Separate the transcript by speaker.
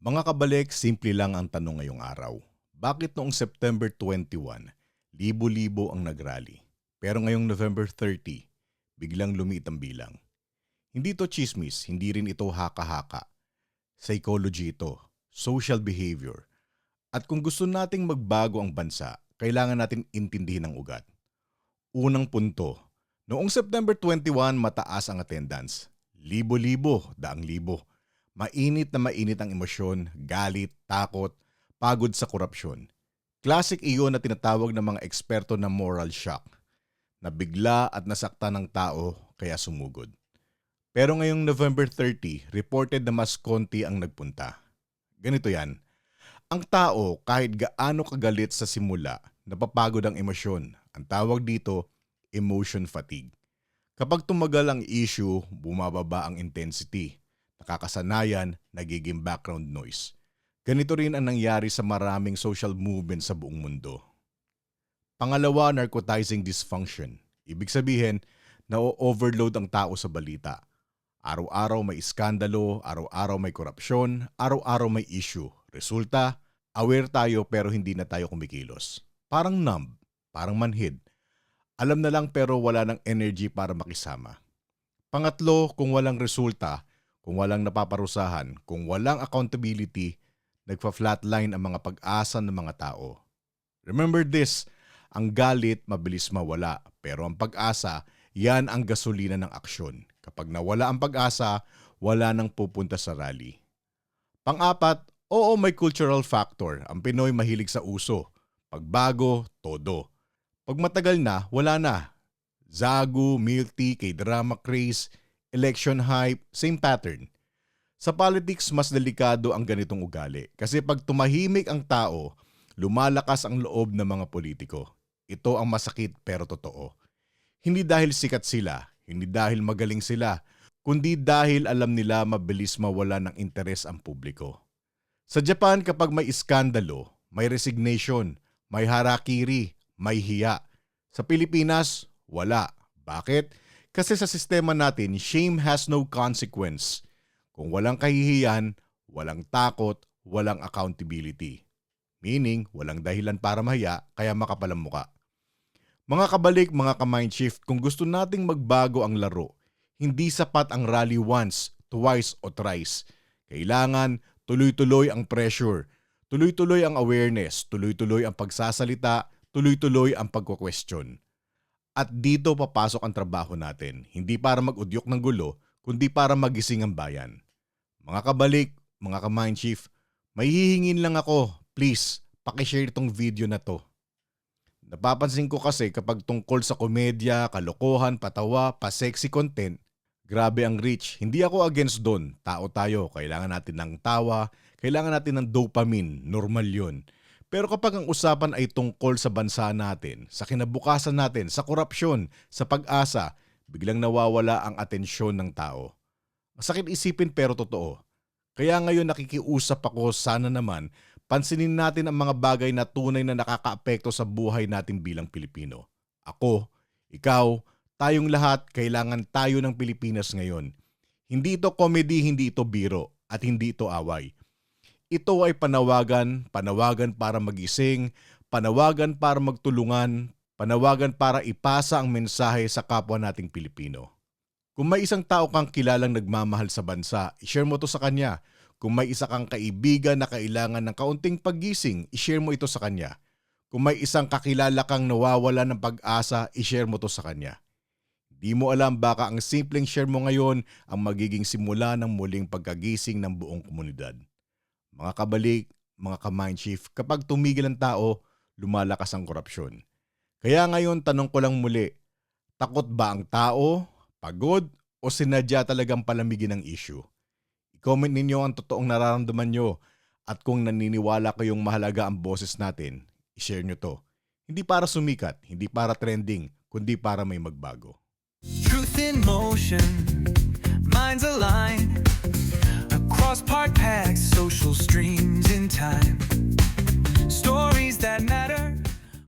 Speaker 1: Mga kabalik, simple lang ang tanong ngayong araw. Bakit noong September 21, libo-libo ang nagrally? Pero ngayong November 30, biglang lumiit ang bilang. Hindi ito chismis, hindi rin ito haka-haka. Psychology ito, social behavior. At kung gusto nating magbago ang bansa, kailangan natin intindihin ang ugat. Unang punto, noong September 21 mataas ang attendance. Libo-libo, daang libo. Mainit na mainit ang emosyon, galit, takot, pagod sa korupsyon. Classic iyon na tinatawag ng mga eksperto na moral shock. Nabigla at nasakta ng tao kaya sumugod. Pero ngayong November 30, reported na mas konti ang nagpunta. Ganito yan. Ang tao kahit gaano kagalit sa simula, napapagod ang emosyon. Ang tawag dito, emotion fatigue. Kapag tumagal ang issue, bumababa ang intensity. Nakakasanayan, nagiging background noise. Ganito rin ang nangyari sa maraming social movement sa buong mundo. Pangalawa, narcotizing dysfunction. Ibig sabihin, na-overload ang tao sa balita. Araw-araw may iskandalo, araw-araw may korupsyon, araw-araw may issue. Resulta, aware tayo pero hindi na tayo kumikilos. Parang numb, parang manhid. Alam na lang pero wala ng energy para makisama. Pangatlo, kung walang resulta, kung walang napaparusahan, kung walang accountability, nagpa-flatline ang mga pag-asa ng mga tao. Remember this, ang galit mabilis mawala, pero ang pag-asa, yan ang gasolina ng aksyon. Kapag nawala ang pag-asa, wala nang pupunta sa rally. Pang-apat, oo may cultural factor. Ang Pinoy mahilig sa uso. Pagbago, todo. Pag matagal na, wala na. Zagu, milk tea, K-drama craze, election hype, same pattern. Sa politics, mas delikado ang ganitong ugali. Kasi pag tumahimik ang tao, lumalakas ang loob ng mga politiko. Ito ang masakit pero totoo. Hindi dahil sikat sila, hindi dahil magaling sila, kundi dahil alam nila mabilis mawala ng interes ang publiko. Sa Japan, kapag may iskandalo, may resignation, may harakiri, may hiya. Sa Pilipinas, wala. Bakit? Kasi sa sistema natin, shame has no consequence. Kung walang kahihiyan, walang takot, walang accountability. Meaning, walang dahilan para mahiya, kaya makapal ang muka. Mga kabalik, mga ka-mind shift, kung gusto nating magbago ang laro, hindi sapat ang rally once, twice o thrice. Kailangan tuloy-tuloy ang pressure, tuloy-tuloy ang awareness, tuloy-tuloy ang pagsasalita, tuloy-tuloy ang pagko-question. At dito papasok ang trabaho natin, hindi para mag-udyok ng gulo, kundi para magising ang bayan. Mga kabalik, mga ka-mind shift, may hihingin lang ako, please, pakishare itong video na to. Napapansin ko kasi kapag tungkol sa komedya, kalokohan, patawa, pa-sexy content, grabe ang reach. Hindi ako against doon, tao tayo, kailangan natin ng tawa, kailangan natin ng dopamine, normal yun. Pero kapag ang usapan ay tungkol sa bansa natin, sa kinabukasan natin, sa korupsyon, sa pag-asa, biglang nawawala ang atensyon ng tao. Masakit isipin pero totoo. Kaya ngayon nakikiusap ako, sana naman, pansinin natin ang mga bagay na tunay na nakakaapekto sa buhay natin bilang Pilipino. Ako, ikaw, tayong lahat, kailangan tayo ng Pilipinas ngayon. Hindi ito comedy, hindi ito biro, at hindi ito away. Ito ay panawagan para magising, panawagan para magtulungan, panawagan para ipasa ang mensahe sa kapwa nating Pilipino. Kung may isang tao kang kilalang nagmamahal sa bansa, ishare mo to sa kanya. Kung may isa kang kaibigan na kailangan ng kaunting paggising, ishare mo ito sa kanya. Kung may isang kakilala kang nawawala ng pag-asa, ishare mo to sa kanya. Di mo alam baka ang simpleng share mo ngayon ang magiging simula ng muling pagkagising ng buong komunidad. Mga kabalik, mga ka-mind shift, kapag tumigil ang tao, lumalakas ang korupsyon. Kaya ngayon tanong ko lang muli, takot ba ang tao, pagod, o sinadya talagang palamigin ang issue? I-comment ninyo ang totoong nararamdaman nyo at kung naniniwala kayong mahalaga ang boses natin, i-share nyo to. Hindi para sumikat, hindi para trending, kundi para may magbago.
Speaker 2: Truth in motion, minds aligned across park paths, social streams in time. Stories that matter.